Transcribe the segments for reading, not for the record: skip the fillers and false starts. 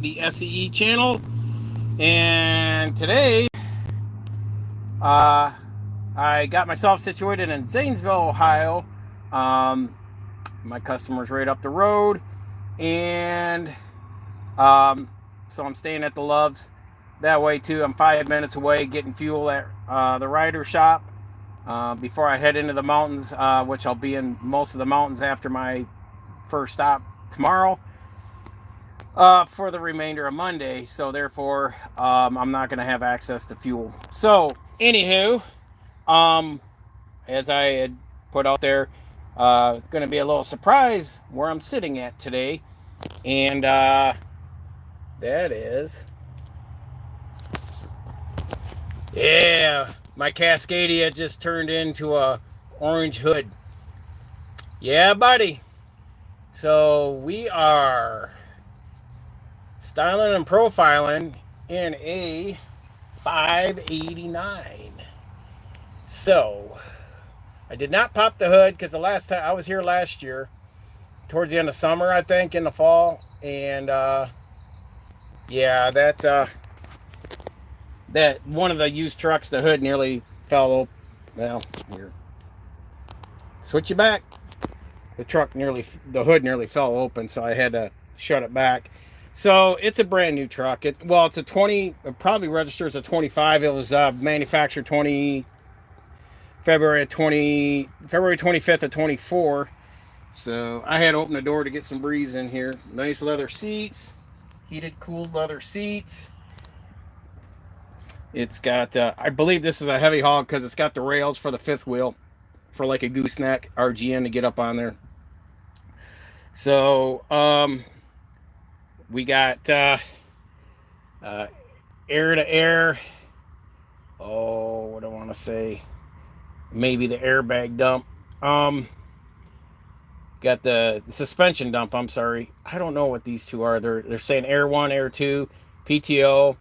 The S.E.E channel, and today uh, I got myself situated in Zanesville, Ohio. Um, my customer's right up the road, and so I'm staying at the Loves. That way too, I'm 5 minutes away getting fuel at the Ryder shop before I head into the mountains, which I'll be in most of the mountains after my first stop tomorrow. For the remainder of Monday. So therefore, I'm not going to have access to fuel. So anywho, um, as I had put out there, going to be a little surprise where I'm sitting at today, and that is, yeah, my Cascadia just turned into a orange hood. Yeah, buddy. So we are styling and profiling in a 589. So I did not pop the hood because the last time I was here last year, towards the end of summer, I think, in the fall, and yeah, that one of the used trucks, the hood nearly fell open. Well, here, switch it back. The hood nearly fell open, so I had to shut it back. So it's a brand new truck. It's a 20. It probably registers a 25. It was manufactured February 25th of 24. So I had to open the door to get some breeze in here. Nice leather seats, heated, cooled leather seats. It's got, I believe this is a heavy haul because it's got the rails for the fifth wheel for like a gooseneck RGN to get up on there. So we got air to air. Oh, what do I want to say? Maybe the airbag dump. Got the suspension dump. I'm sorry, I don't know what these two are. They're saying air 1, air 2, PTO.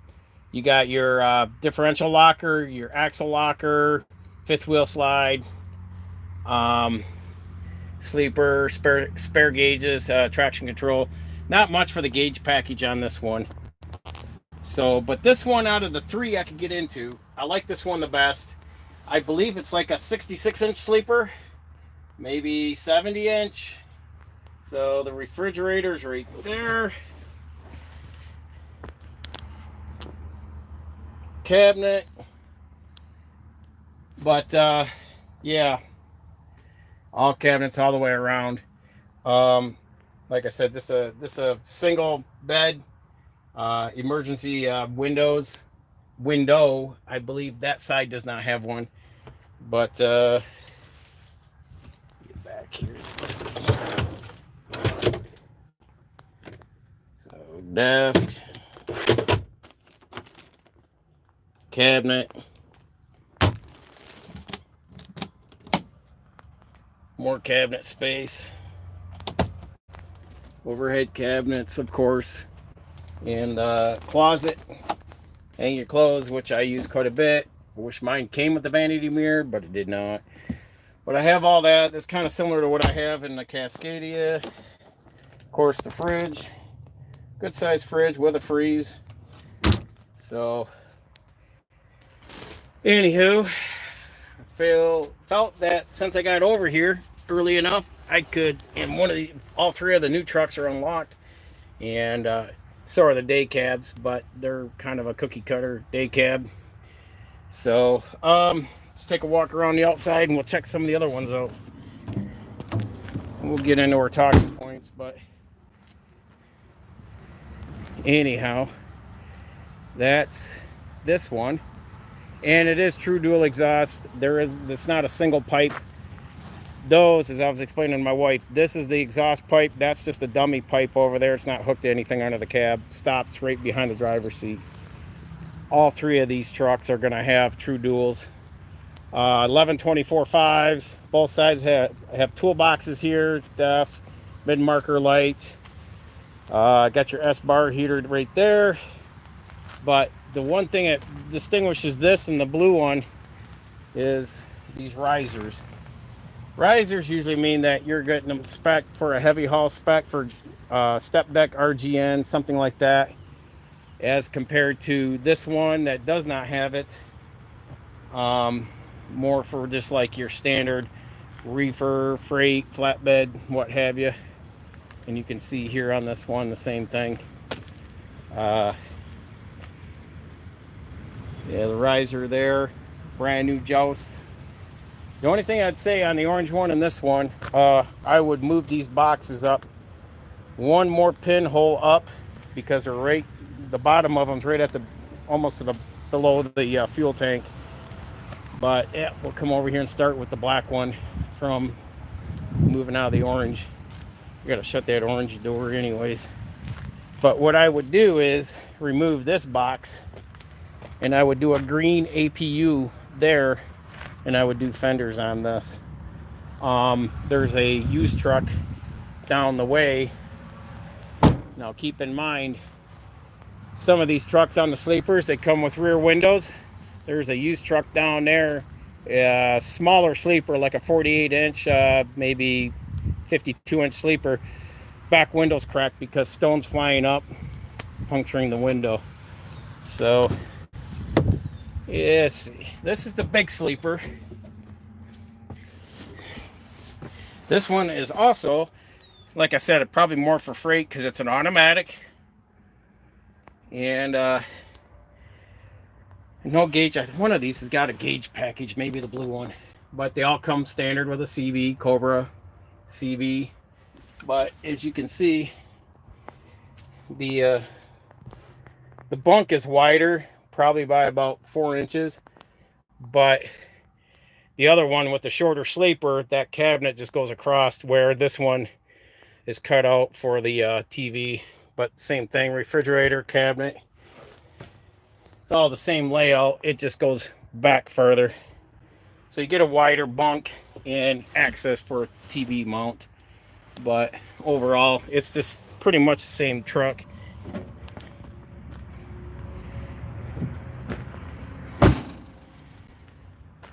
You got your differential locker, your axle locker, fifth wheel slide, um, sleeper, spare gauges, traction control. Not much for the gauge package on this one. So, but this one out of the three I could get into, I like this one the best. I believe it's like a 66-inch sleeper, maybe 70-inch. So the refrigerator's right there. Cabinet. But yeah, all cabinets all the way around. Like I said, this a single bed, emergency window. I believe that side does not have one. But get back here. So desk, cabinet, more cabinet space, overhead cabinets, of course, and closet, hang your clothes, which I use quite a bit. I wish mine came with the vanity mirror, but it did not. But I have all that. That's kind of similar to what I have in the Cascadia. Of course, the fridge, good sized fridge with a freeze. So anywho, felt that since I got over here early enough, I could, and all three of the new trucks are unlocked, and so are the day cabs, but they're kind of a cookie cutter day cab. So let's take a walk around the outside and we'll check some of the other ones out. We'll get into our talking points, but anyhow, that's this one. And it is true dual exhaust. It's not a single pipe. Those, as I was explaining to my wife, this is the exhaust pipe. That's just a dummy pipe over there. It's not hooked to anything under the cab. Stops right behind the driver's seat. All three of these trucks are going to have true duals. 11/24/5s. Both sides have toolboxes here. Def, mid marker light. Got your S bar heater right there. But the one thing that distinguishes this and the blue one is these risers. Risers usually mean that you're getting them spec for a heavy haul spec for step deck RGN, something like that. as compared to this one that does not have it. More for just like your standard reefer, freight, flatbed, what have you. And you can see here on this one the same thing. Yeah, the riser there, brand new joust. The only thing I'd say on the orange one and this one, I would move these boxes up one more pinhole up, because they're right, the bottom of them's right at the almost to the below the fuel tank. But yeah, we'll come over here and start with the black one from moving out of the orange. You gotta shut that orange door anyways. But what I would do is remove this box, and I would do a green APU there, and I would do fenders on this. There's a used truck down the way. Now keep in mind, some of these trucks on the sleepers, they come with rear windows. There's a used truck down there, a smaller sleeper, like a 48-inch, maybe 52-inch sleeper. Back window's cracked because stones flying up, puncturing the window. So, yes, this is the big sleeper. This one is also, like I said, probably more for freight because it's an automatic. And no gauge. One of these has got a gauge package, maybe the blue one. But they all come standard with a CB, Cobra, CB. But as you can see, the bunk is wider, probably by about 4 inches. But the other one with the shorter sleeper, that cabinet just goes across, where this one is cut out for the TV. But same thing, refrigerator, cabinet. It's all the same layout. It just goes back further. So you get a wider bunk and access for a TV mount. But overall, it's just pretty much the same truck.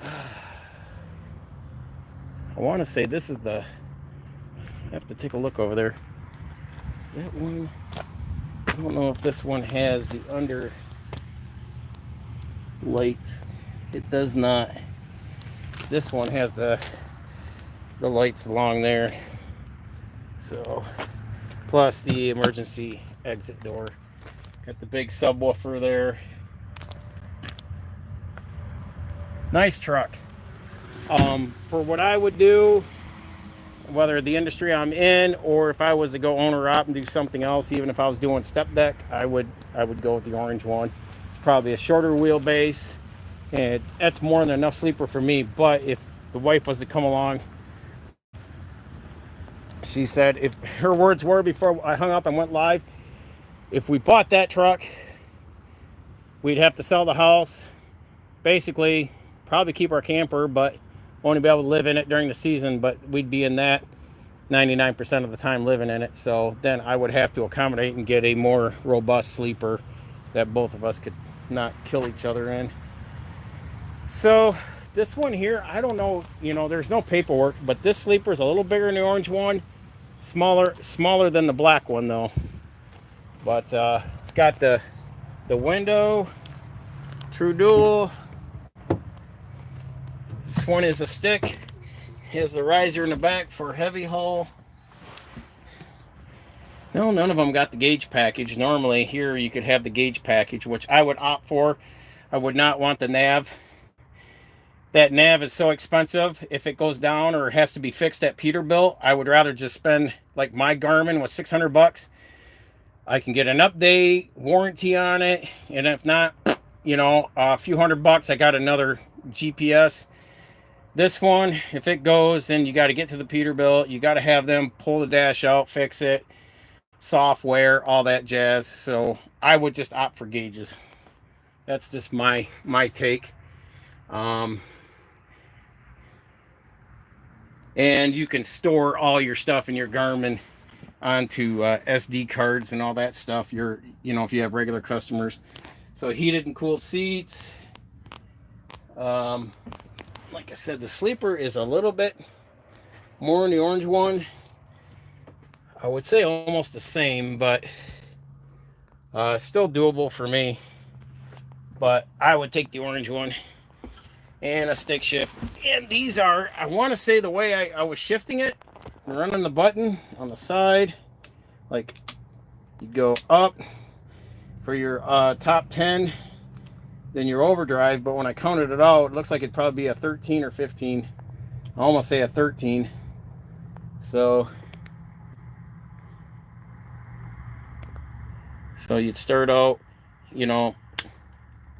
I want to say this is the... I have to take a look over there. Is that one? I don't know if this one has the under lights. It does not. This one has the lights along there. So, plus the emergency exit door. Got the big subwoofer there. Nice truck. For what I would do, whether the industry I'm in or if I was to go owner op and do something else, even if I was doing step deck, I would go with the orange one. It's probably a shorter wheelbase, and that's more than enough sleeper for me. But if the wife was to come along, she said, if her words were before I hung up and went live, if we bought that truck, we'd have to sell the house, basically probably keep our camper, but only be able to live in it during the season. But we'd be in that 99% of the time living in it. So then I would have to accommodate and get a more robust sleeper that both of us could not kill each other in. So this one here, I don't know, there's no paperwork, but this sleeper is a little bigger than the orange one, smaller than the black one though. But it's got the window, true dual. This one is a stick. Has the riser in the back for heavy haul. No, none of them got the gauge package. Normally here you could have the gauge package, which I would opt for. I would not want the nav. That nav is so expensive. If it goes down or it has to be fixed at Peterbilt, I would rather just spend, like my Garmin was $600. I can get an update, warranty on it, and if not, a few $100, I got another GPS. This one, if it goes, then you got to get to the Peterbilt. You got to have them pull the dash out, fix it, software, all that jazz. So I would just opt for gauges. That's just my take. And you can store all your stuff in your Garmin onto SD cards and all that stuff. If you have regular customers. So heated and cooled seats. Like I said, the sleeper is a little bit more in the orange one. I would say almost the same, but Still doable for me, but I would take the orange one and a stick shift. And these are, I want to say the way I was shifting it, running the button on the side, like you go up for your top 10, then your overdrive, but when I counted it out, it looks like it'd probably be a 13 or 15. I almost say a 13. So you'd start out, you know,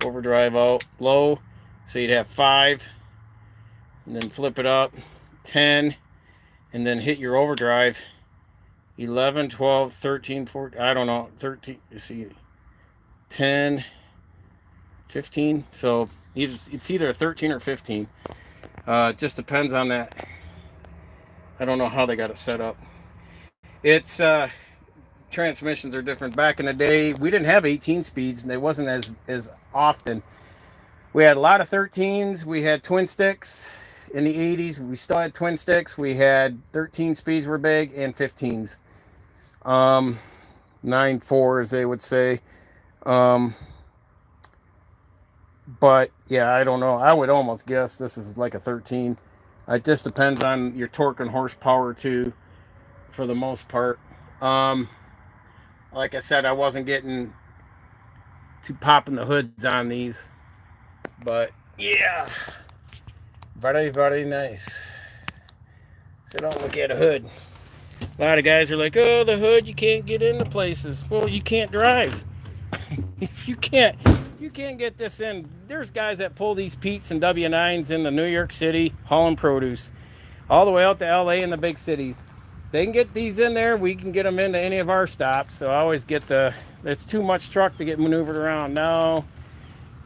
overdrive out low, so you'd have 5, and then flip it up 10, and then hit your overdrive 11, 12, 13, 14, I don't know, 13, you see, 10, 15. So it's either a 13 or 15. It just depends on that. I don't know how they got it set up. It's transmissions are different. Back in the day, we didn't have 18 speeds, and they wasn't as often. We had a lot of 13s. We had twin sticks in the 80s. We still had twin sticks. We had 13 speeds were big, and 15s. 9.4, as they would say. But yeah, I don't know. I would almost guess this is like a 13. It just depends on your torque and horsepower too, for the most part. Like I said, I wasn't getting too popping the hoods on these, but yeah, very, very nice. So don't look at a hood. A lot of guys are like, oh, the hood, you can't get into places. Well, you can't drive. If you can't get this in, there's guys that pull these Pete's and W9s into New York City hauling produce all the way out to LA and the big cities. They can get these in there. We can get them into any of our stops. So I always get it's too much truck to get maneuvered around. No,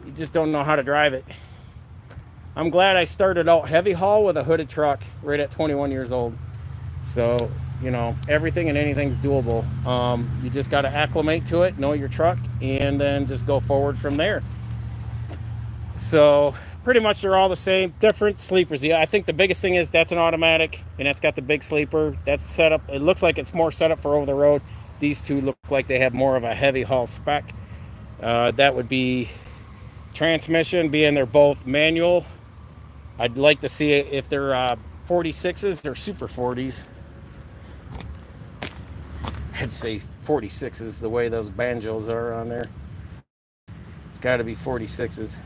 you just don't know how to drive it. I'm glad I started out heavy haul with a hooded truck right at 21 years old. So, you know, everything and anything's doable. You just got to acclimate to it, know your truck, and then just go forward from there. So pretty much they're all the same. Different sleepers. Yeah, I think the biggest thing is that's an automatic, and that's got the big sleeper. That's set up. It looks like it's more set up for over the road. These two look like they have more of a heavy haul spec. That would be transmission, being they're both manual. I'd like to see it if they're 46s, they're super 40s. I'd say 46s the way those banjos are on there. It's got to be 46s.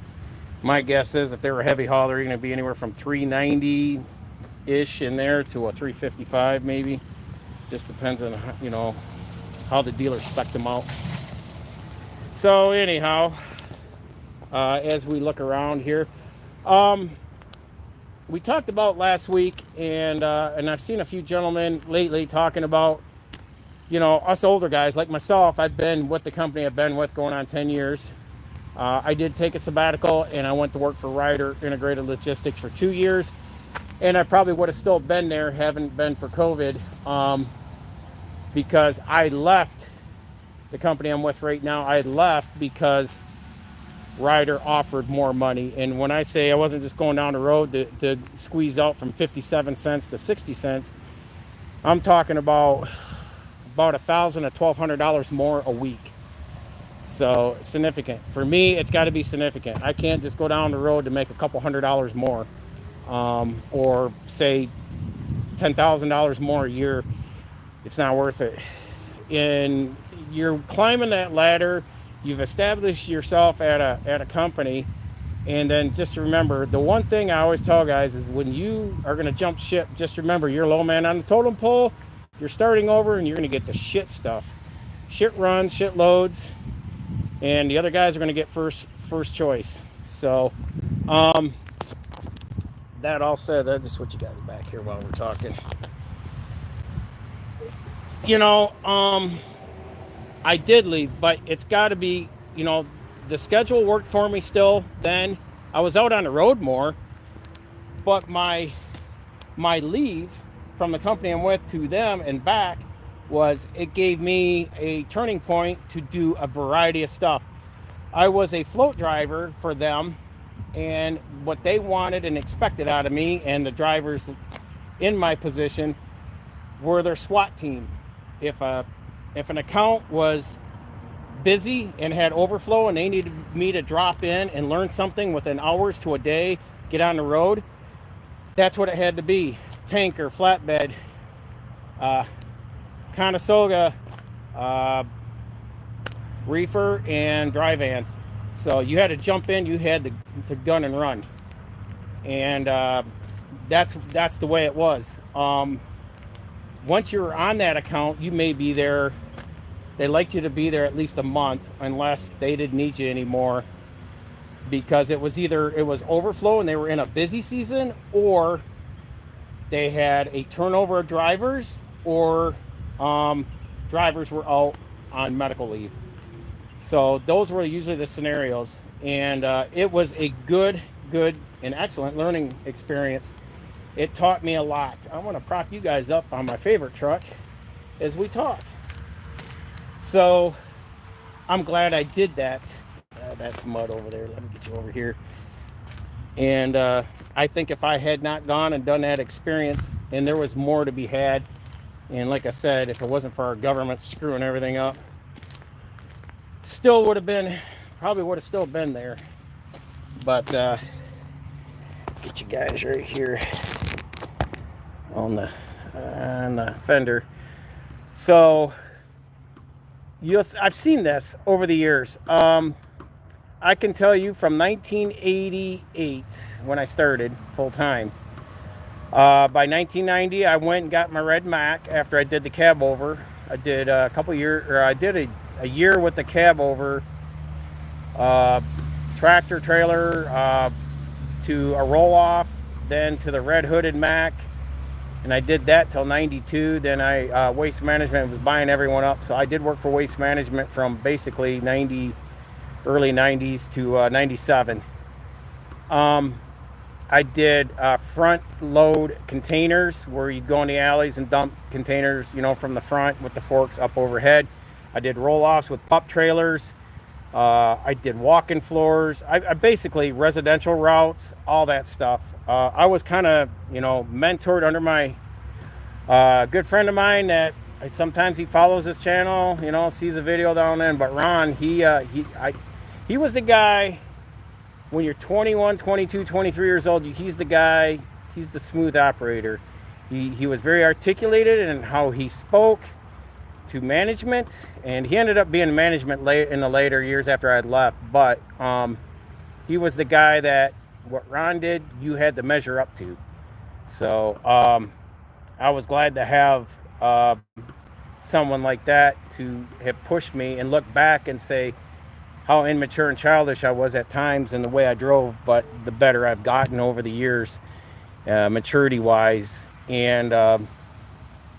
My guess is if they were heavy haul, they're going to be anywhere from 390-ish in there to a 355 maybe. Just depends on, you know, how the dealer spec'd them out. So anyhow, as we look around here, we talked about last week, and I've seen a few gentlemen lately talking about, you know, us older guys like myself. I've been with the company I've been with going on 10 years. I did take a sabbatical, and I went to work for Ryder Integrated Logistics for 2 years, and I probably would have still been there, haven't been for COVID, because I left the company I'm with right now. I left because Ryder offered more money. And when I say I wasn't just going down the road to squeeze out from 57 cents to 60 cents, I'm talking about $1,000 to $1,200 more a week. So significant. For me, it's got to be significant. I can't just go down the road to make a couple $100 more, or say $10,000 more a year. It's not worth it. And you're climbing that ladder. You've established yourself at a company, and then just remember, the one thing I always tell guys is when you are going to jump ship, just remember you're low man on the totem pole. You're starting over, and you're going to get the shit stuff, shit runs, shit loads, and the other guys are going to get first choice. So, that all said, I just switch you guys back here while we're talking. You know, I did leave, but it's got to be, you know, the schedule worked for me still then. I was out on the road more, but my leave from the company I'm with to them and back it gave me a turning point to do a variety of stuff. I was a float driver for them, and what they wanted and expected out of me and the drivers in my position were their SWAT team. If an account was busy and had overflow and they needed me to drop in and learn something within hours to a day, get on the road, that's what it had to be. Tanker, flatbed, Conestoga, reefer, and dry van. So you had to jump in, you had to gun and run. And that's the way it was. Once you're on that account, you may be there. They liked you to be there at least a month, unless they didn't need you anymore, because it was either it was overflow and they were in a busy season, or they had a turnover of drivers, or drivers were out on medical leave. So those were usually the scenarios, and it was a good and excellent learning experience. It taught me a lot. I want to prop you guys up on my favorite truck as we talk. So I'm glad I did that. That's mud over there. Let me get you over here. And I think if I had not gone and done that experience, and there was more to be had, and like I said, if it wasn't for our government screwing everything up, still would have been, probably would have still been there. But get you guys right here on the fender. So I've seen this over the years. I can tell you from 1988 when I started full time. By 1990, I went and got my red Mac after I did the cab over. I did a couple years, or I did a year with the cab over, tractor trailer, to a roll off, then to the red hooded Mac. And I did that till 92. Then Waste Management was buying everyone up. So I did work for Waste Management from basically early 90s to 97. I did front load containers, where you go in the alleys and dump containers, from the front with the forks up overhead. I did roll-offs with pup trailers. I did walk-in floors. I basically residential routes, all that stuff. I was kind of, mentored under my good friend of mine that sometimes he follows this channel, sees a video down there. But Ron, he was the guy. When you're 21, 22, 23 years old, he's the guy. He's the smooth operator. He was very articulated in how he spoke to management, and he ended up being management late in the later years after I'd left. But he was the guy that what Ron did, you had to measure up to. So I was glad to have someone like that to have pushed me and look back and say how immature and childish I was at times in the way I drove, but the better I've gotten over the years, maturity-wise, and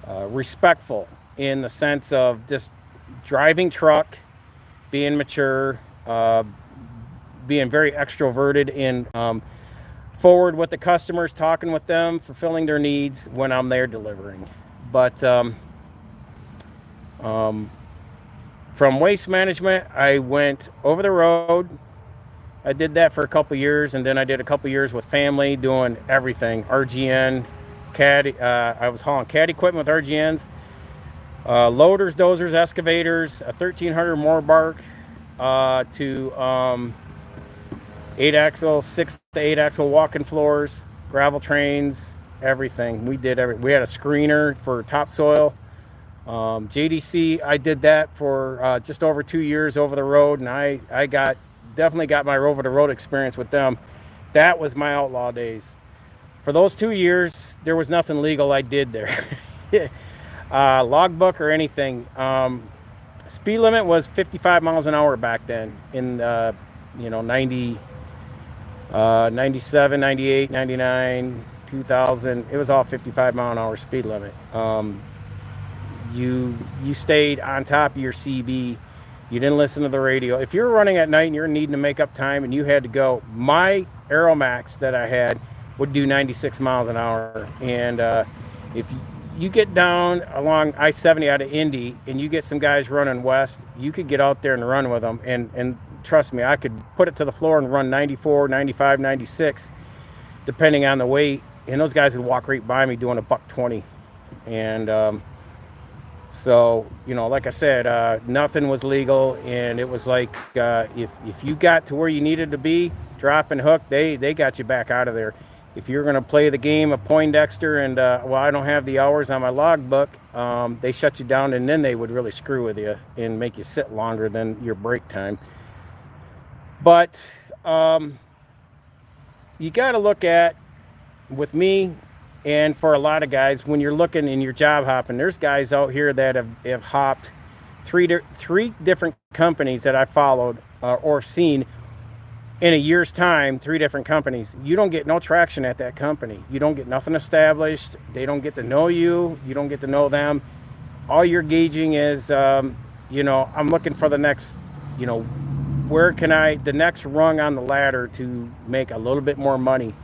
respectful in the sense of just driving truck, being mature, being very extroverted and forward with the customers, talking with them, fulfilling their needs when I'm there delivering. But from Waste Management, I went over the road. I did that for a couple years, and then I did a couple years with family doing everything. RGN, CAD. I was hauling CAD equipment with RGNs, loaders, dozers, excavators, a 1300 Morbark to 8-axle, 6 to 8-axle walk-in floors, gravel trains, everything. We did we had a screener for topsoil. JDC, I did that for just over 2 years over the road, and I definitely got my over the road experience with them. That was my outlaw days. For those 2 years, there was nothing legal I did there. Logbook or anything. Speed limit was 55 miles an hour back then in 90, 97, 98, 99, 2000. It was all 55 mile an hour speed limit. You stayed on top of your CB. You didn't listen to the radio. If you're running at night and you're needing to make up time and you had to go, my Aeromax that I had would do 96 miles an hour. And if you get down along I-70 out of Indy and you get some guys running west, you could get out there and run with them. And trust me, I could put it to the floor and run 94, 95, 96, depending on the weight. And those guys would walk right by me doing $120. And So, like I said, nothing was legal, and it was like if you got to where you needed to be, drop and hook, they got you back out of there. If you're going to play the game of Poindexter and well, I don't have the hours on my logbook, they shut you down, and then they would really screw with you and make you sit longer than your break time. But you got to look at, with me, and for a lot of guys, when you're looking in your job hopping, there's guys out here that have hopped three different companies that I followed or seen in a year's time. 3 different companies. You don't get no traction at that company. You don't get nothing established. They don't get to know you. You don't get to know them. All you're gauging is, I'm looking for the next, where can the next rung on the ladder to make a little bit more money.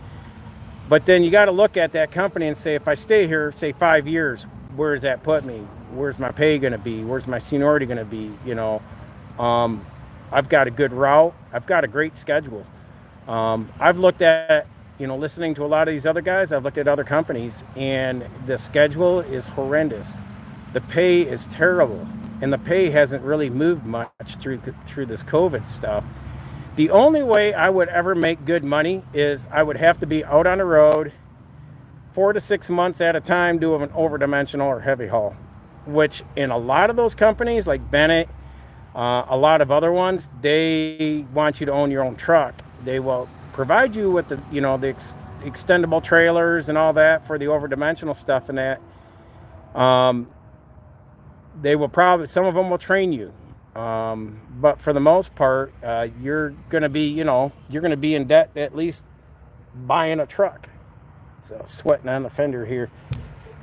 But then you got to look at that company and say, if I stay here, say 5 years, where does that put me? Where's my pay going to be? Where's my seniority going to be? I've got a good route. I've got a great schedule. I've looked at, listening to a lot of these other guys, I've looked at other companies, and the schedule is horrendous. The pay is terrible, and the pay hasn't really moved much through this COVID stuff. The only way I would ever make good money is I would have to be out on the road 4 to 6 months at a time doing an overdimensional or heavy haul, which in a lot of those companies like Bennett, a lot of other ones, they want you to own your own truck. They will provide you with the extendable trailers and all that for the overdimensional stuff and that. They will probably, some of them will train you. But for the most part, you're going to be, you're going to be in debt at least buying a truck. So sweating on the fender here.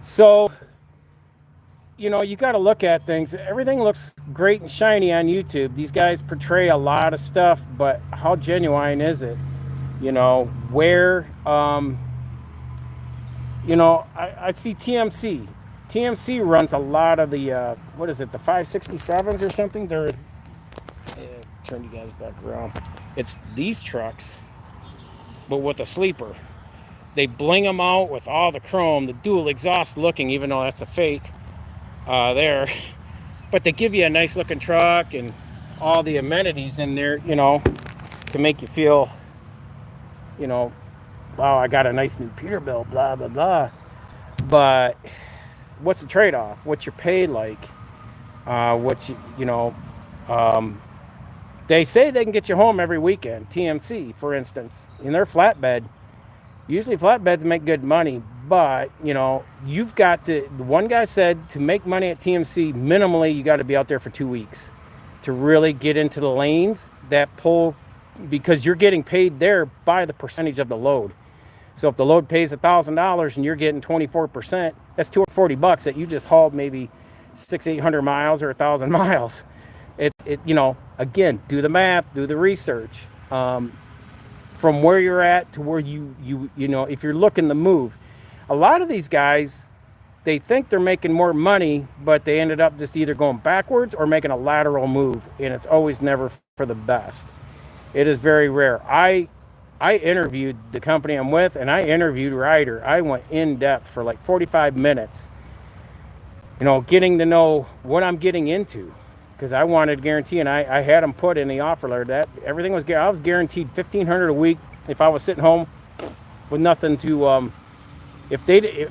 So, you got to look at things. Everything looks great and shiny on YouTube. These guys portray a lot of stuff, but how genuine is it? Where, I see TMC. TMC runs a lot of the, what is it, the 567s or something? Turn you guys back around. It's these trucks, but with a sleeper. They bling them out with all the chrome, the dual exhaust looking, even though that's a fake there. But they give you a nice looking truck and all the amenities in there, to make you feel, wow, I got a nice new Peterbilt, blah, blah, blah. But what's the trade-off? What's your pay like? They say they can get you home every weekend. TMC, for instance, in their flatbed. Usually flatbeds make good money, but you've got to. One guy said to make money at TMC, minimally you got to be out there for 2 weeks to really get into the lanes that pull, because you're getting paid there by the percentage of the load. So if the load pays $1,000 and you're getting 24%, that's $240 that you just hauled maybe 600-800 miles or 1,000 miles. Again, do the math, do the research. From where you're at to where if you're looking to move. A lot of these guys, they think they're making more money, but they ended up just either going backwards or making a lateral move, and it's always never for the best. It is very rare. I interviewed the company I'm with, and I interviewed Ryder. I went in depth for like 45 minutes, getting to know what I'm getting into, because I wanted guarantee, and I had them put in the offer letter that everything was, I was guaranteed $1,500 a week if I was sitting home with nothing to,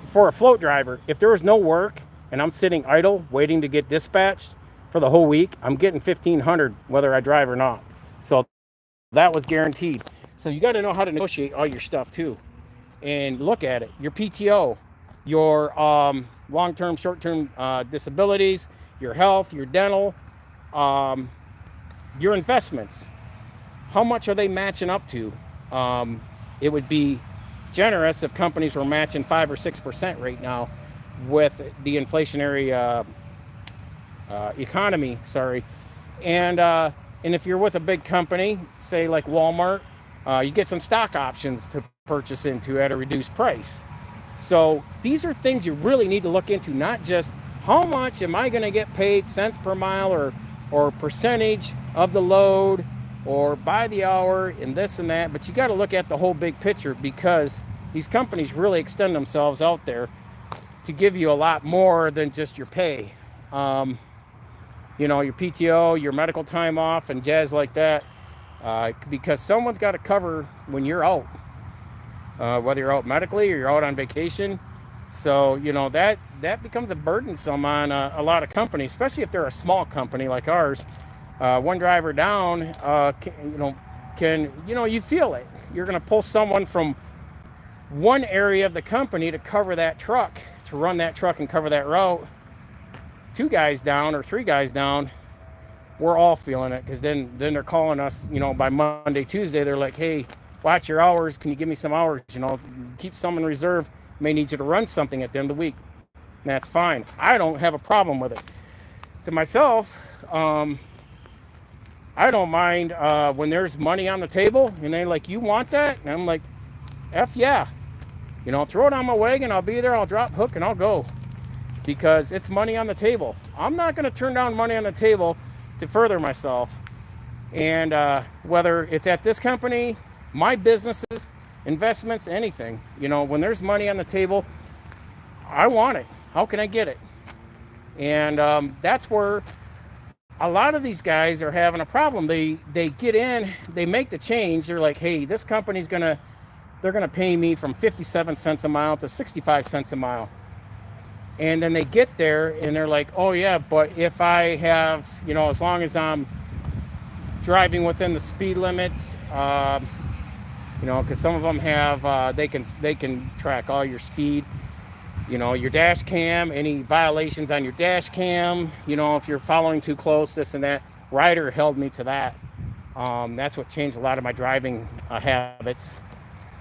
for a float driver, if there was no work and I'm sitting idle waiting to get dispatched for the whole week, I'm getting $1,500 whether I drive or not. So that was guaranteed. So you got to know how to negotiate all your stuff too, and look at it. Your PTO, your long-term, short-term disabilities, your health, your dental, your investments. How much are they matching up to? It would be generous if companies were matching 5 or 6% right now with the inflationary economy. And if you're with a big company, say like Walmart, you get some stock options to purchase into at a reduced price. So these are things you really need to look into, not just how much am I going to get paid cents per mile or percentage of the load or by the hour and this and that, but you got to look at the whole big picture, because these companies really extend themselves out there to give you a lot more than just your pay. your PTO, your medical time off, and jazz like that, because someone's got to cover when you're out, whether you're out medically or you're out on vacation. So that becomes a burdensome on a lot of companies, especially if they're a small company like ours. One driver down, you feel it. You're going to pull someone from one area of the company to cover that truck, to run that truck and cover that route. 2 guys down or 3 guys down, we're all feeling it, because then they're calling us, by Monday, Tuesday, they're like, hey, watch your hours. Can you give me some hours? Keep some in reserve. May need you to run something at the end of the week. And that's fine. I don't have a problem with it. To myself, I don't mind when there's money on the table and they're like, you want that? And I'm like, F yeah. Throw it on my wagon. I'll be there. I'll drop hook and I'll go, because it's money on the table. I'm not going to turn down money on the table to further myself. And whether it's at this company, my businesses, investments, anything, when there's money on the table, I want it. How can I get it? And that's where a lot of these guys are having a problem. They get in, they make the change. They're like, hey, this company's they're gonna pay me from 57 cents a mile to 65 cents a mile. And then they get there and they're like, oh yeah, but if I have, as long as I'm driving within the speed limit, because some of them have, they can track all your speed, your dash cam, any violations on your dash cam, if you're following too close, this and that. Ryder held me to that. That's what changed a lot of my driving habits,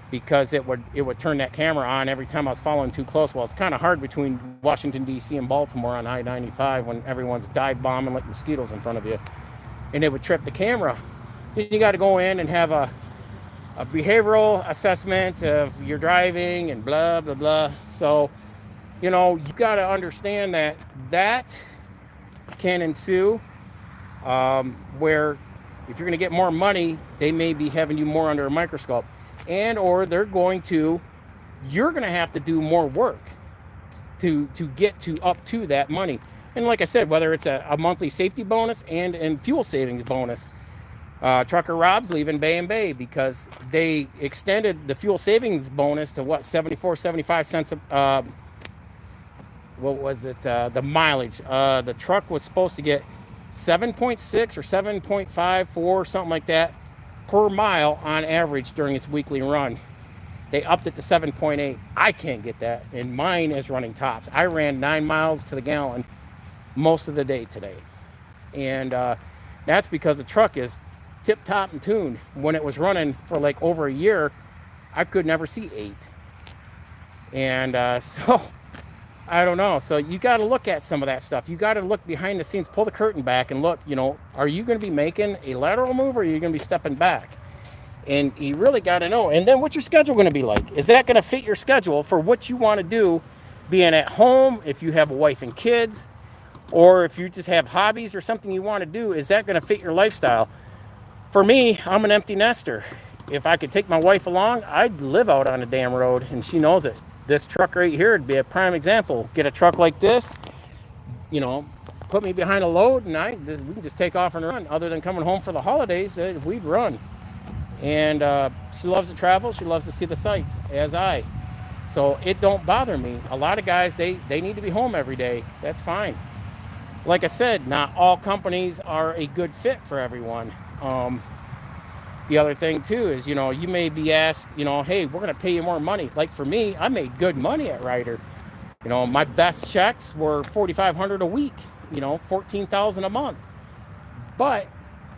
because it would turn that camera on every time I was following too close. Well, it's kind of hard between Washington, D.C. and Baltimore on I-95 when everyone's dive bombing like mosquitoes in front of you. And it would trip the camera. Then you got to go in and have a behavioral assessment of your driving and blah, blah, blah. So, you got to understand that can ensue, where if you're going to get more money, they may be having you more under a microscope. And or you're going to have to do more work to get to up to that money. And like I said, whether it's a monthly safety bonus and fuel savings bonus, Trucker Rob's leaving Bay and Bay because they extended the fuel savings bonus to 75 cents. What was it? The mileage. The truck was supposed to get 7.6 or 7.54, something like that, per mile on average during its weekly run. They upped it to 7.8. I can't get that, and mine is running tops. I ran 9 miles to the gallon most of the day today, and that's because the truck is tip-top and tuned. When it was running for like over a year, I could never see 8, and so I don't know. So you got to look at some of that stuff. You got to look behind the scenes, pull the curtain back and look, are you going to be making a lateral move, or are you going to be stepping back? And you really got to know. And then what's your schedule going to be like? Is that going to fit your schedule for what you want to do, being at home, if you have a wife and kids, or if you just have hobbies or something you want to do? Is that going to fit your lifestyle? For me, I'm an empty nester. If I could take my wife along, I'd live out on a damn road, and she knows it. This truck right here would be a prime example. Get a truck like this, put me behind a load, and we can just take off and run. Other than coming home for the holidays, we'd run. And she loves to travel. She loves to see the sights, as I. So it don't bother me. A lot of guys, they need to be home every day. That's fine. Like I said, not all companies are a good fit for everyone. The other thing too is, you may be asked, hey, we're going to pay you more money. Like for me, I made good money at Ryder. My best checks were $4,500 a week, $14,000 a month. But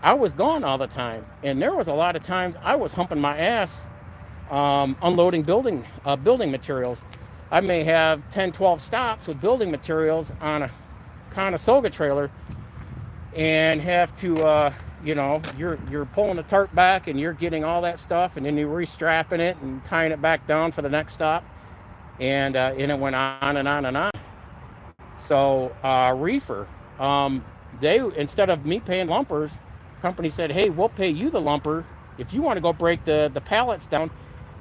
I was gone all the time. And there was a lot of times I was humping my ass, unloading building materials. I may have 10, 12 stops with building materials on a Conestoga trailer, and have to, you're pulling the tarp back and you're getting all that stuff, and then you're restrapping it and tying it back down for the next stop, and it went on and on and on. So reefer, they, instead of me paying lumpers, company said, hey, we'll pay you the lumper if you want to go break the pallets down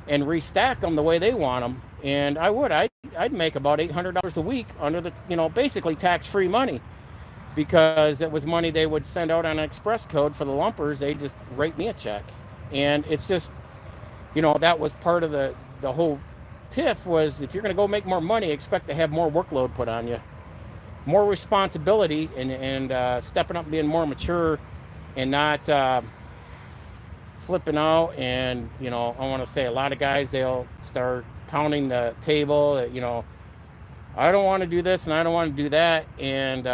and restack them the way they want them. And I'd make about $800 a week under the, basically tax-free money. because it was money they would send out on an express code for the lumpers. They just write me a check. And it's just, that was part of the whole tiff was if you're going to go make more money, expect to have more workload put on you, more responsibility, and stepping up and being more mature and not flipping out. And, I want to say a lot of guys, they'll start pounding the table, I don't want to do this and I don't want to do that. And,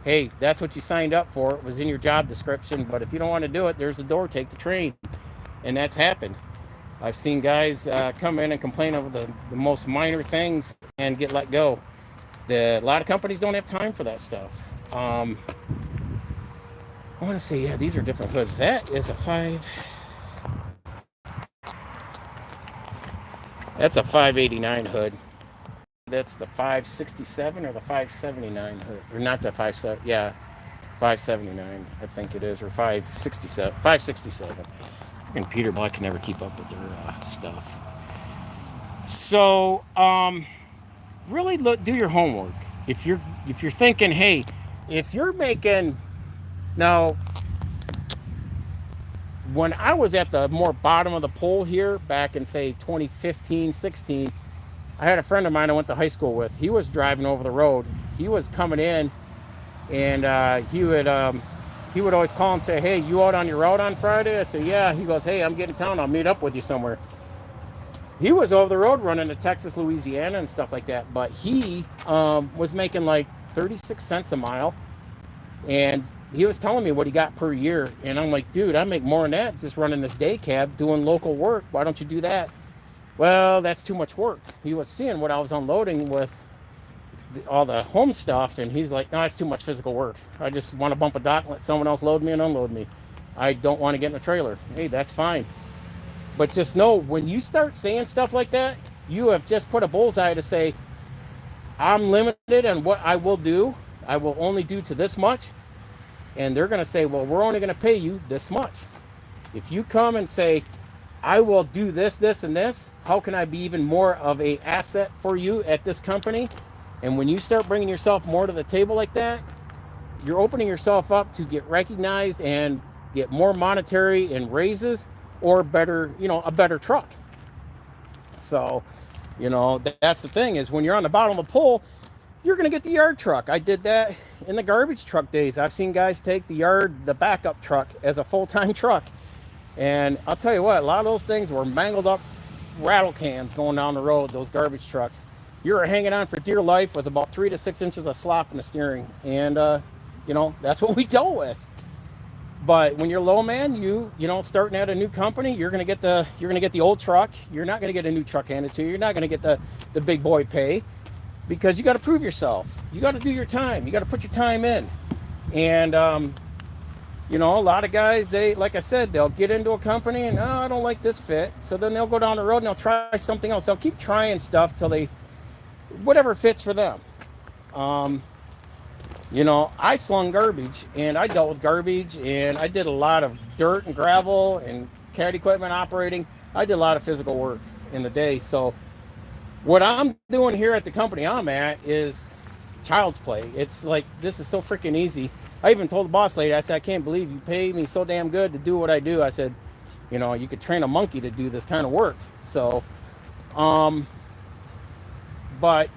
hey, that's what you signed up for. It was in your job description. But if you don't want to do it, there's the door, take the train. And that's happened. I've seen guys come in and complain over the most minor things and get let go. A lot of companies don't have time for that stuff. I want to say, yeah, these are different hoods. That is a that's a 589 hood. That's the 567 or the 579 hood, or not the 57. Yeah, 579, I think it is, or 567. 567. And Peter Black can never keep up with their stuff. So, really do your homework. If you're thinking, hey, if you're making now, when I was at the more bottom of the pole here back in say 2015, 16, I had a friend of mine I went to high school with. He was driving over the road. He was coming in, and he would always call and say, "Hey, you out on your route on Friday?" I said, "Yeah." He goes, "Hey, I'm getting town. I'll meet up with you somewhere." He was over the road running to Texas, Louisiana, and stuff like that. But he was making like 36 cents a mile, and he was telling me what he got per year. And I'm like, "Dude, I make more than that just running this day cab, doing local work. Why don't you do that?" Well, that's too much work. He was seeing what I was unloading with all the home stuff, and he's like, "No, it's too much physical work. I just want to bump a dock and let someone else load me and unload me. I don't want to get in a trailer." Hey, that's fine. But just know, when you start saying stuff like that, you have just put a bullseye to say, I'm limited on what I will do. I will only do to this much. And they're going to say, well, we're only going to pay you this much. If you come and say, I will do this, this, and this, how can I be even more of a asset for you at this company? And when you start bringing yourself more to the table like that, you're opening yourself up to get recognized and get more monetary and raises, or better, a better truck. So, that's the thing, is when you're on the bottom of the pole, you're going to get the yard truck. I did that in the garbage truck days. I've seen guys take the backup truck as a full-time truck. And I'll tell you what, a lot of those things were mangled up rattle cans going down the road, those garbage trucks. You were hanging on for dear life with about 3 to 6 inches of slop in the steering. And, that's what we dealt with. But when you're low, man, starting at a new company, you're gonna get the old truck. You're not gonna get a new truck handed to you. You're not gonna get the big boy pay, because you got to prove yourself. You got to do your time. You got to put your time in. And a lot of guys, they, like I said, they'll get into a company and, I don't like this fit. So then they'll go down the road and they'll try something else. They'll keep trying stuff till whatever fits for them. I slung garbage, and I dealt with garbage, and I did a lot of dirt and gravel and CAD equipment operating. I did a lot of physical work in the day. So what I'm doing here at the company I'm at is child's play. It's like, this is so freaking easy. I even told the boss lady, I said, I can't believe you pay me so damn good to do what I do. I said, you could train a monkey to do this kind of work. So, but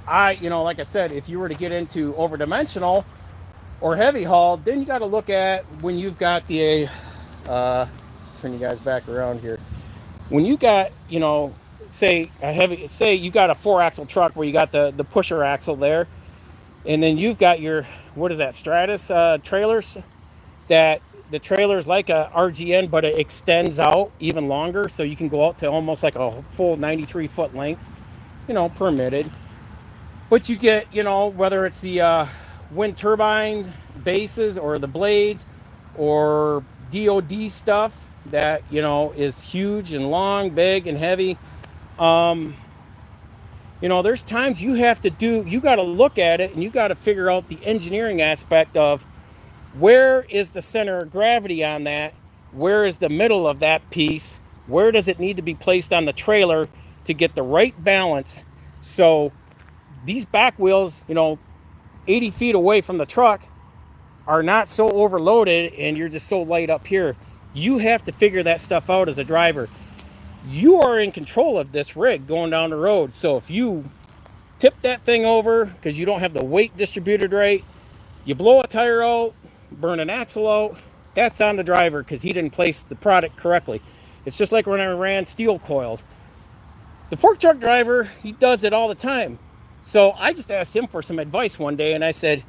like I said, if you were to get into overdimensional or heavy haul, then you got to look at when you've got turn you guys back around here. When you got, say you got a 4-axle truck where you got the pusher axle there, and then you've got your, what is that, Stratus trailers, that the trailer's like a RGN, but it extends out even longer, so you can go out to almost like a full 93-foot length, permitted. But you get, whether it's the wind turbine bases or the blades or DOD stuff that, is huge and long, big and heavy. There's times you got to look at it, and you got to figure out the engineering aspect of where is the center of gravity on that? Where is the middle of that piece? Where does it need to be placed on the trailer to get the right balance? So these back wheels, 80 feet away from the truck are not so overloaded and you're just so light up here. You have to figure that stuff out as a driver. You are in control of this rig going down the road. So if you tip that thing over because you don't have the weight distributed right, you blow a tire out, burn an axle out, that's on the driver because he didn't place the product correctly. It's just like when I ran steel coils. The fork truck driver, he does it all the time. So I just asked him for some advice one day, and I said,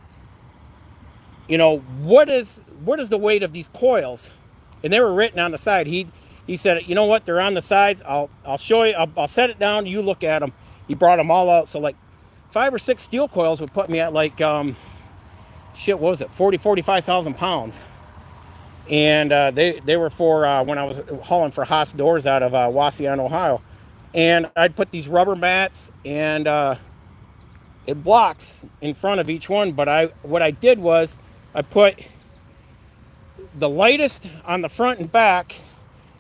you know, what is the weight of these coils? And they were written on the side. He said, you know what, they're on the sides. I'll show you. I'll set it down. You look at them. He brought them all out. So like 5 or 6 steel coils would put me at like what was it, 45,000 pounds. And they were for when I was hauling for Haas doors out of Wauseon, Ohio. And I'd put these rubber mats and it blocks in front of each one. But what I did was I put the lightest on the front and back,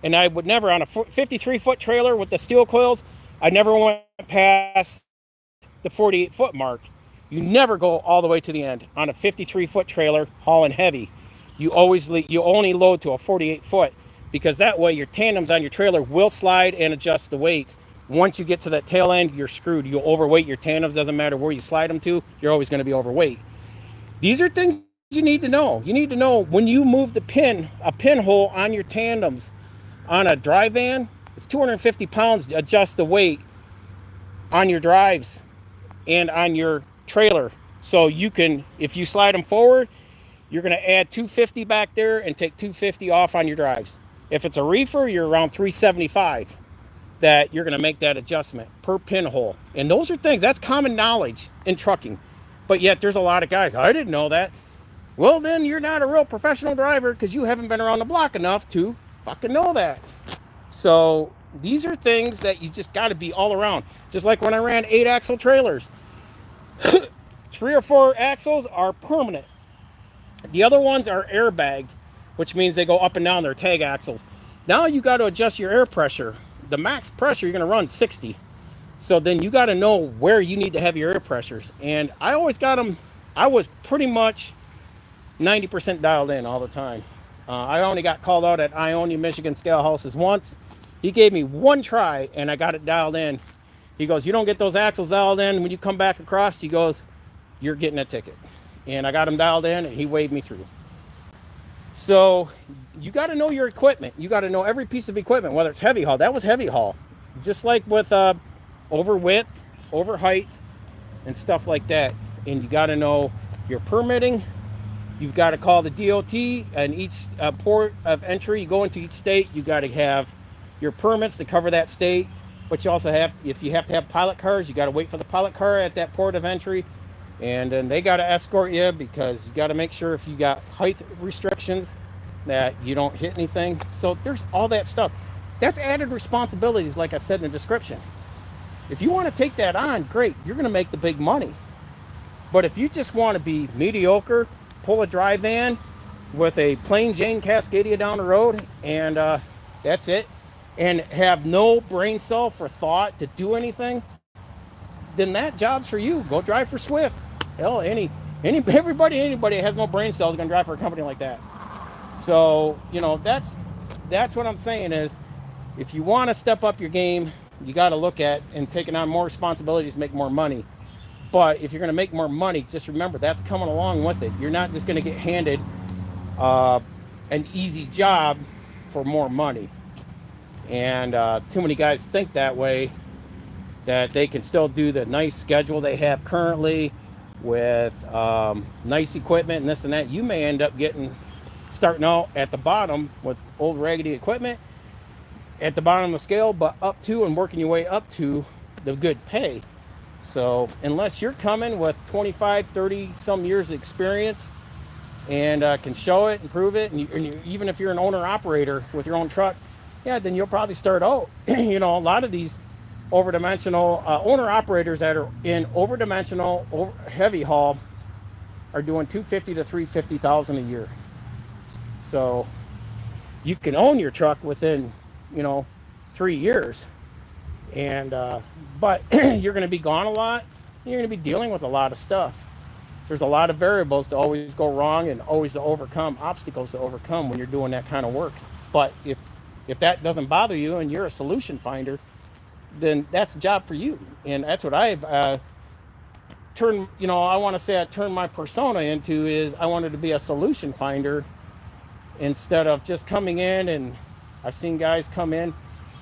and I would never, on a 53-foot trailer with the steel coils, I never went past the 48-foot mark. You never go all the way to the end on a 53-foot trailer hauling heavy. You only load to a 48-foot because that way your tandems on your trailer will slide and adjust the weight. Once you get to that tail end, you're screwed. You'll overweight your tandems. Doesn't matter where you slide them to, you're always going to be overweight. These are things you need to know. You need to know when you move a pinhole on your tandems on a dry van, it's 250 pounds to adjust the weight on your drives and on your trailer. So you can, if you slide them forward, you're going to add 250 back there and take 250 off on your drives. If it's a reefer, you're around 375 that you're going to make that adjustment per pinhole. And those are things, that's common knowledge in trucking. But yet there's a lot of guys, I didn't know that. Well, then you're not a real professional driver because you haven't been around the block enough to fucking know that. So these are things that you just got to be all around. Just like when I ran 8-axle trailers. 3 or 4 axles are permanent. The other ones are airbagged, which means they go up and down their tag axles. Now you got to adjust your air pressure. The max pressure, you're going to run 60. So then you got to know where you need to have your air pressures. And I always got them, I was pretty much 90% dialed in all the time. I only got called out at Ionia, Michigan scale houses once. He gave me one try and I got it dialed in. He goes, you don't get those axles dialed in when you come back across, he goes, you're getting a ticket. And I got him dialed in and he waved me through. So you got to know your equipment. You got to know every piece of equipment, whether it's heavy haul. That was heavy haul. Just like with over width, over height, and stuff like that. And you got to know your permitting. You've got to call the DOT and each port of entry. You go into each state, you got to have your permits to cover that state. But you also have, if you have to have pilot cars, you got to wait for the pilot car at that port of entry. And then they got to escort you because you got to make sure if you got height restrictions that you don't hit anything. So there's all that stuff. That's added responsibilities, like I said in the description. If you want to take that on, great. You're going to make the big money. But if you just want to be mediocre, pull a dry van with a plain Jane Cascadia down the road, and that's it, and have no brain cell for thought to do anything, then that job's for you. Go drive for Swift. Hell, anybody that has no brain cells is gonna drive for a company like that. So, you know, that's what I'm saying is, if you want to step up your game, you got to look at and taking on more responsibilities to make more money. But if you're going to make more money, just remember that's coming along with it. You're not just going to get handed an easy job for more money. And too many guys think that way, that they can still do the nice schedule they have currently with nice equipment and this and that. You may end up starting out at the bottom with old raggedy equipment at the bottom of the scale, but up to and working your way up to the good pay. So unless you're coming with 25, 30 some years of experience and can show it and prove it, and even if you're an owner operator with your own truck, yeah, then you'll probably start out. You know, a lot of these overdimensional owner operators that are in overdimensional heavy haul are doing $250,000 to $350,000 a year. So you can own your truck within, 3 years, and but you're going to be gone a lot. You're going to be dealing with a lot of stuff. there's a lot of variables to always go wrong and always to overcome, obstacles to overcome when you're doing that kind of work. But if that doesn't bother you and you're a solution finder, then that's a job for you. And that's what I've turned, I want to say I turned my persona into, is I wanted to be a solution finder instead of just coming in. And I've seen guys come in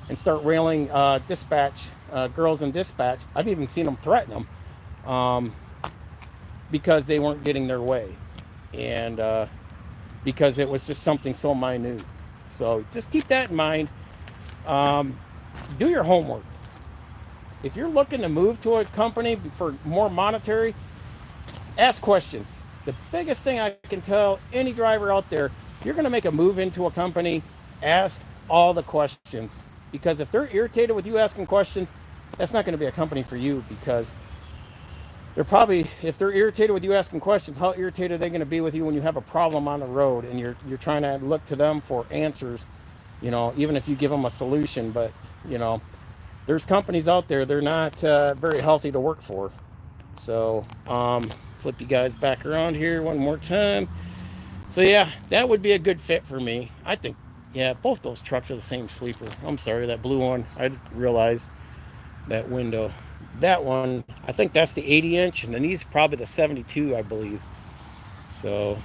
and start railing dispatch, girls in dispatch. I've even seen them threaten them because they weren't getting their way. And because it was just something so minute. So just keep that in mind. Do your homework. If you're looking to move to a company for more monetary, ask questions. The biggest thing I can tell any driver out there, you're going to make a move into a company, ask all the questions. Because if they're irritated with you asking questions, that's not going to be a company for you, because they're probably, if they're irritated with you asking questions, how irritated are they going to be with you when you have a problem on the road and you're trying to look to them for answers, even if you give them a solution. But, there's companies out there, they're not very healthy to work for. So, flip you guys back around here one more time. So yeah, that would be a good fit for me. I think, yeah, both those trucks are the same sleeper. I'm sorry, that blue one, I didn't realize that window. That one, I think that's the 80 inch, and then he's probably the 72, I believe. So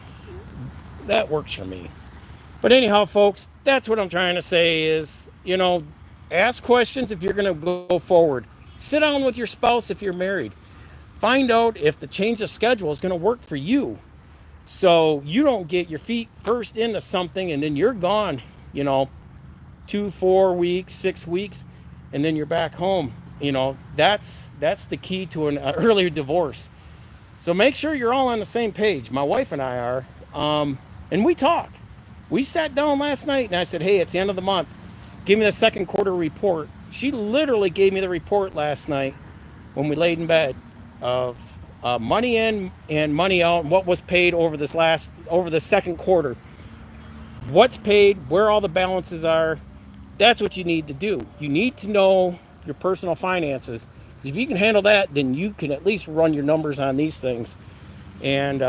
that works for me. But anyhow, folks, that's what I'm trying to say is, ask questions if you're going to go forward. Sit down with your spouse if you're married. Find out if the change of schedule is going to work for you. So you don't get your feet first into something and then you're gone, 2, 4 weeks, 6 weeks, and then you're back home. That's the key to an early divorce. So make sure you're all on the same page. My wife and I are, and we talk. We sat down last night and I said, hey, it's the end of the month. Give me the second quarter report. She literally gave me the report last night when we laid in bed of money in and money out, and what was paid over the second quarter. What's paid, where all the balances are. That's what you need to do. You need to know your personal finances. If you can handle that, then you can at least run your numbers on these things. And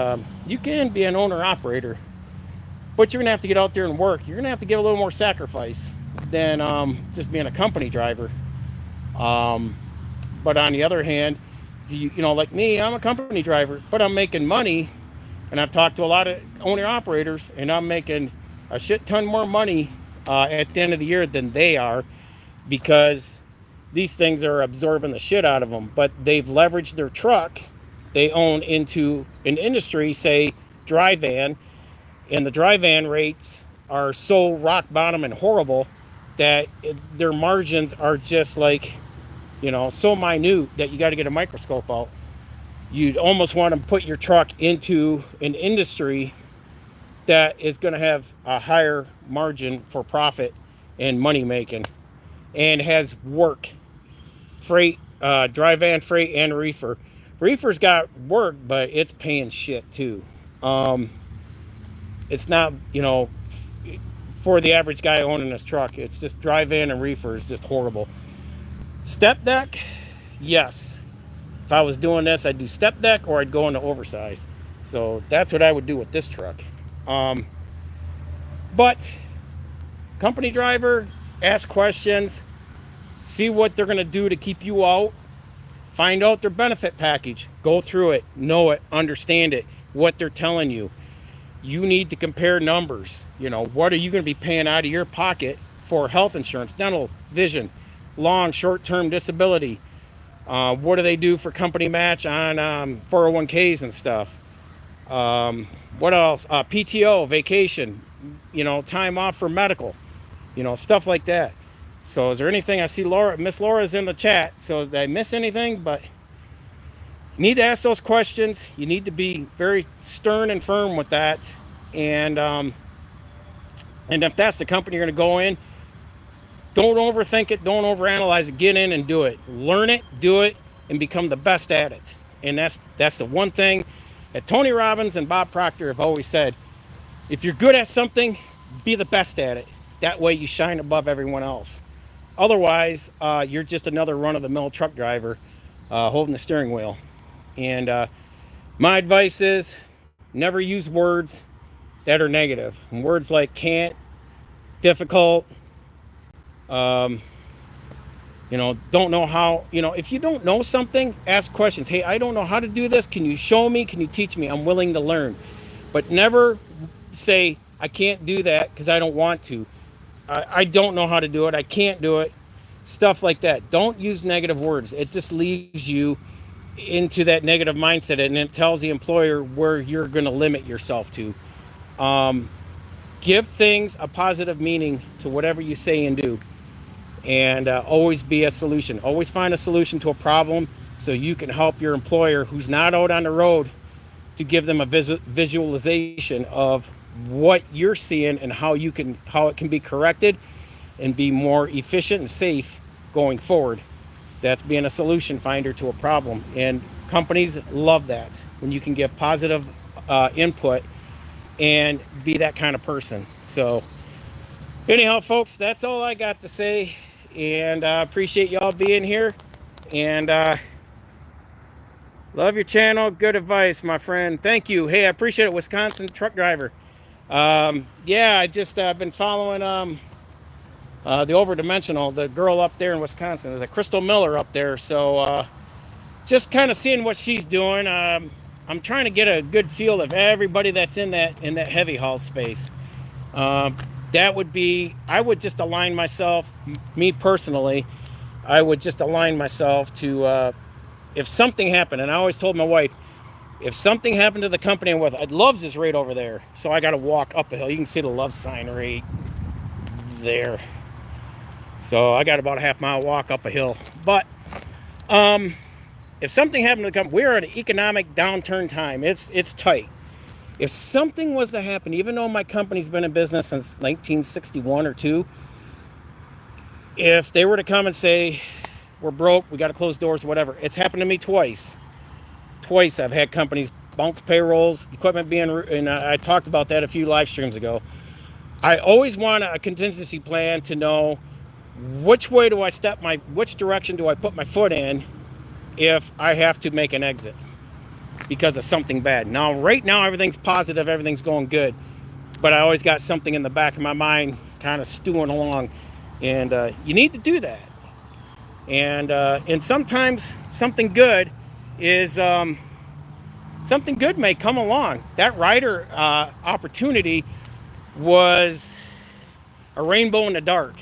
you can be an owner-operator. But you're going to have to get out there and work. You're going to have to give a little more sacrifice than just being a company driver. But on the other hand, like me, I'm a company driver, but I'm making money. And I've talked to a lot of owner-operators, and I'm making a shit ton more money at the end of the year than they are, because these things are absorbing the shit out of them. But they've leveraged their truck they own into an industry, say dry van, and the dry van rates are so rock bottom and horrible that their margins are just like, so minute that you got to get a microscope out. You'd almost want to put your truck into an industry that is going to have a higher margin for profit and money making, and has work, freight, dry van freight and reefer. Reefer's got work, but it's paying shit too. It's not, for the average guy owning this truck, it's just dry van and reefer is just horrible. Step deck, yes. If I was doing this, I'd do step deck or I'd go into oversize. So that's what I would do with this truck. But company driver, ask questions, see what they're going to do to keep you out. Find out their benefit package. Go through it, know it, understand it, what they're telling you. You need to compare numbers. What are you going to be paying out of your pocket for health insurance, dental, vision, long, short-term disability? What do they do for company match on 401ks and stuff? What else? PTO, vacation, time off for medical, stuff like that. So is there anything? I see Miss Laura's in the chat. So did I miss anything? But you need to ask those questions. You need to be very stern and firm with that. And if that's the company you're going to go in, don't overthink it. Don't overanalyze it. Get in and do it. Learn it, do it, and become the best at it. And that's the one thing that Tony Robbins and Bob Proctor have always said. If you're good at something, be the best at it. That way you shine above everyone else. Otherwise, you're just another run-of-the-mill truck driver holding the steering wheel. And My advice is never use words that are negative. And words like can't, difficult, don't know how, if you don't know something, ask questions. Hey, I don't know how to do this. Can you show me? Can you teach me? I'm willing to learn. But never say, I can't do that because I don't want to. I don't know how to do it. I can't do it. Stuff like that. Don't use negative words. It just leaves you into that negative mindset, and it tells the employer where you're going to limit yourself to. Give things a positive meaning to whatever you say and do, and always be a solution. Always find a solution to a problem so you can help your employer who's not out on the road, to give them a visualization of what you're seeing and how it can be corrected and be more efficient and safe going forward. That's being a solution finder to a problem, and companies love that when you can give positive input and be that kind of person. So anyhow, folks, that's all I got to say, and I appreciate y'all being here, and love your channel. Good advice, my friend. Thank you. Hey, I appreciate it. Wisconsin truck driver. Yeah, I just been following the Overdimensional, the girl up there in Wisconsin. There's a Crystal Miller up there. So just kind of seeing what she's doing. I'm trying to get a good feel of everybody that's in that heavy haul space. That would be, I would just align myself, me personally, I would just align myself to, if something happened, and I always told my wife, if something happened to the company I'm with, Love's is right over there, so I got to walk up a hill. You can see the Love sign right there. So I got about a half-mile walk up a hill. But if something happened to the company, we're at an economic downturn time. It's tight. If something was to happen, even though my company's been in business since 1961 or 2, if they were to come and say, we're broke, we got to close doors, whatever. It's happened to me twice. Twice I've had companies bounce payrolls, equipment being, and I talked about that a few live streams ago. I always want a contingency plan to know which way do I which direction do I put my foot in if I have to make an exit because of something bad. Now, right now, everything's positive, everything's going good, but I always got something in the back of my mind kind of stewing along, and you need to do that. And sometimes something good is something good may come along. That Ryder opportunity was a rainbow in the dark.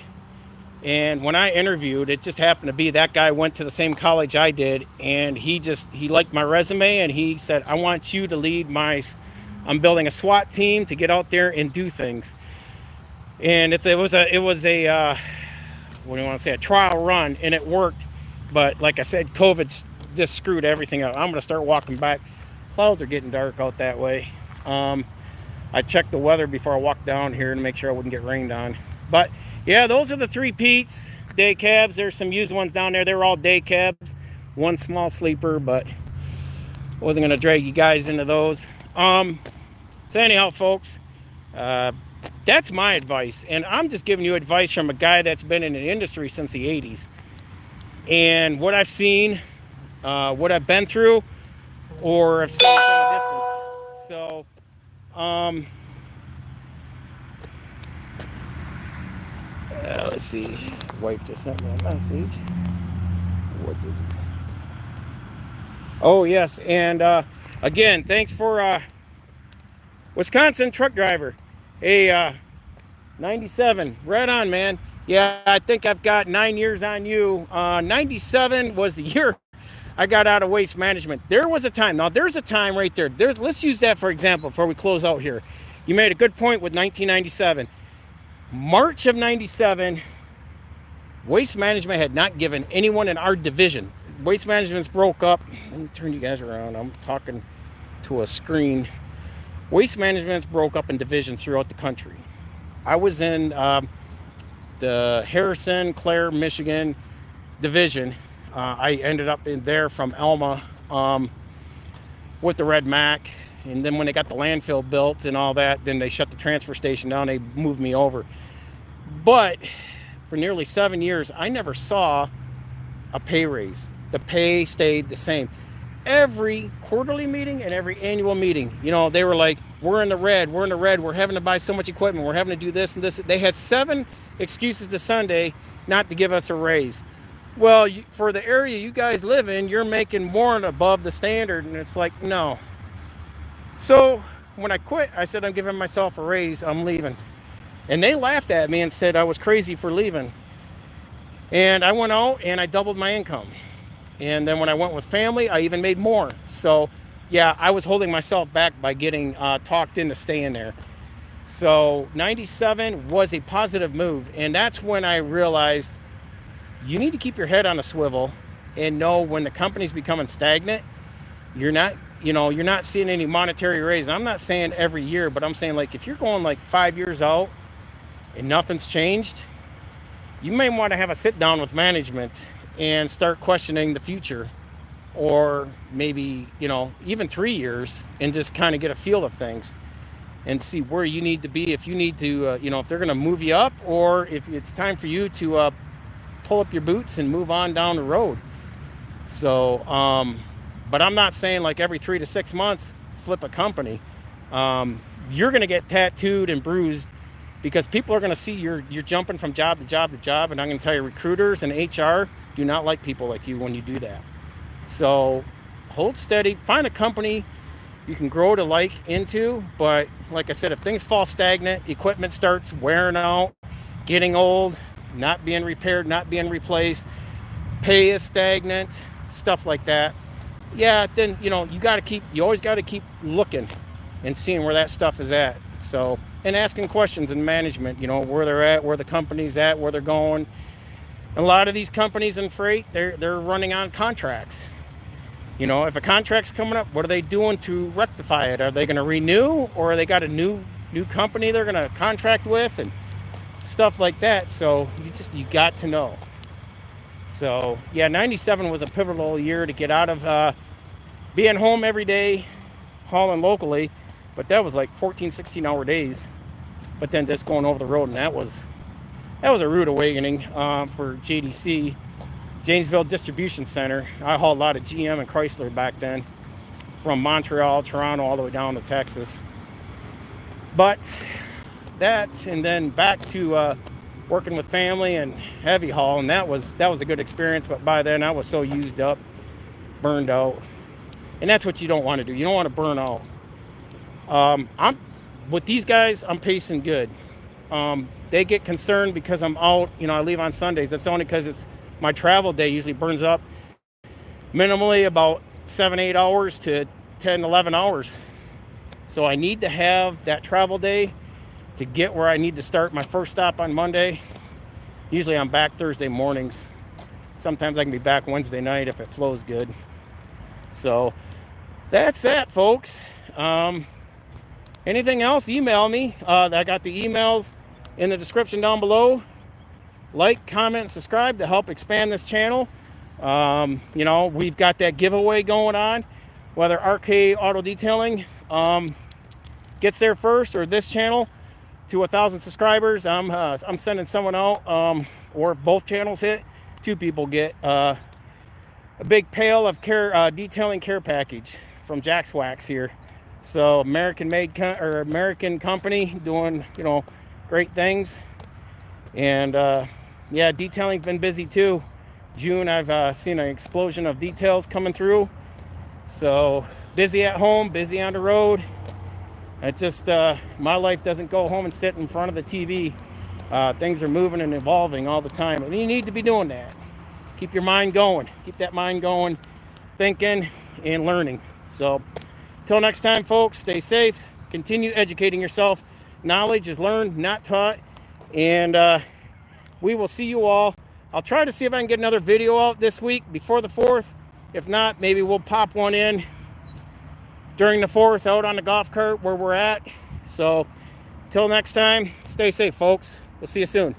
And when I interviewed, it just happened to be that guy went to the same college I did, and he liked my resume, and he said, I want you to lead I'm building a SWAT team to get out there and do things. And it was a what do you want to say, a trial run, and it worked. But like I said, COVID just screwed everything up. I'm going to start walking back. Clouds are getting dark out that way. I checked the weather before I walked down here to make sure I wouldn't get rained on. But yeah, those are the 3 Pete's day cabs. There's some used ones down there. They were all day cabs. One small sleeper, but wasn't going to drag you guys into those. So anyhow, folks, that's my advice, and I'm just giving you advice from a guy that's been in the industry since the 80s, and what I've seen, what I've been through, or I've seen from a distance. So let's see, wife just sent me a message. Oh yes, and again, thanks for Wisconsin truck driver. Hey, 97, right on, man. Yeah, I think I've got 9 years on you. 97 was the year I got out of waste management. There was a time. Now, there's a time right there. Let's use that for example before we close out here. You made a good point with 1997. March of 97, waste management had not given anyone in our division. Waste management's broke up. Let me turn you guys around. I'm talking to a screen. Waste management's broke up in divisions throughout the country. I was in the Harrison, Clare, Michigan division. I ended up in there from Elma with the Red Mac. And then when they got the landfill built and all that, then they shut the transfer station down. They moved me over. But for nearly 7 years, I never saw a pay raise. The pay stayed the same. every quarterly meeting and every annual meeting, you know, they were like, we're in the red, we're having to buy so much equipment, we're having to do this and this. They had 7 excuses to Sunday not to give us a raise. Well, for the area you guys live in, you're making more and above the standard. And it's like, no. So when I quit, I said, I'm giving myself a raise, I'm leaving. And they laughed at me and said I was crazy for leaving. And I went out and I doubled my income. And then when I went with family, I even made more. So yeah, I was holding myself back by getting talked into staying there. So 97 was a positive move. And that's when I realized you need to keep your head on a swivel and know when the company's becoming stagnant, you're not seeing any monetary raise. And I'm not saying every year, but I'm saying, like, if you're going like 5 years out and nothing's changed, you may want to have a sit down with management and start questioning the future, or maybe, even 3 years, and just kind of get a feel of things and see where you need to be, if you need to, if they're going to move you up, or if it's time for you to pull up your boots and move on down the road. So, but I'm not saying like every 3 to 6 months, flip a company. You're going to get tattooed and bruised, because people are going to see you're jumping from job to job to job. And I'm going to tell you, recruiters and HR do not like people like you when you do that. So hold steady, find a company you can grow to like into. But like I said, if things fall stagnant, equipment starts wearing out, getting old, not being repaired, not being replaced, pay is stagnant, stuff like that, yeah, then you always got to keep looking and seeing where that stuff is at. So, and asking questions in management, where they're at, where the company's at, where they're going. And a lot of these companies in freight, they're running on contracts. If a contract's coming up, what are they doing to rectify it? Are they going to renew, or are they got a new company they're going to contract with, and stuff like that? So you got to know. So yeah, 97 was a pivotal year to get out of being home every day, hauling locally. But that was like 14, 16-hour days. But then just going over the road, and that was a rude awakening for JDC, Janesville Distribution Center. I hauled a lot of GM and Chrysler back then, from Montreal, Toronto, all the way down to Texas. But that, and then back to working with family and heavy haul, and that was a good experience. But by then I was so used up, burned out, and that's what you don't want to do. You don't want to burn out. I'm with these guys, I'm pacing good. They get concerned because I'm out, I leave on Sundays. That's only because it's my travel day usually burns up minimally about 7-8 hours to 10-11 hours. So I need to have that travel day to get where I need to start my first stop on Monday. Usually I'm back Thursday mornings. Sometimes I can be back Wednesday night if it flows good. So that's that, folks. Anything else, email me. I got the emails in the description down below. Like, comment, and subscribe to help expand this channel. We've got that giveaway going on. Whether RK Auto Detailing gets there first, or this channel to 1,000 subscribers, I'm sending someone out, or both channels hit, 2 people get a big pail of detailing care package from Jack's Wax here. So American company doing great things. And yeah, detailing's been busy too. June, I've seen an explosion of details coming through. So busy at home, busy on the road. It's just my life doesn't go home and sit in front of the TV. Things are moving and evolving all the time, and you need to be doing that. Keep your mind going. Keep that mind going, thinking and learning. So until next time, folks, stay safe. Continue educating yourself. Knowledge is learned, not taught. And we will see you all. I'll try to see if I can get another video out this week before the 4th. If not, maybe we'll pop one in during the 4th out on the golf cart where we're at. So until next time, stay safe, folks. We'll see you soon.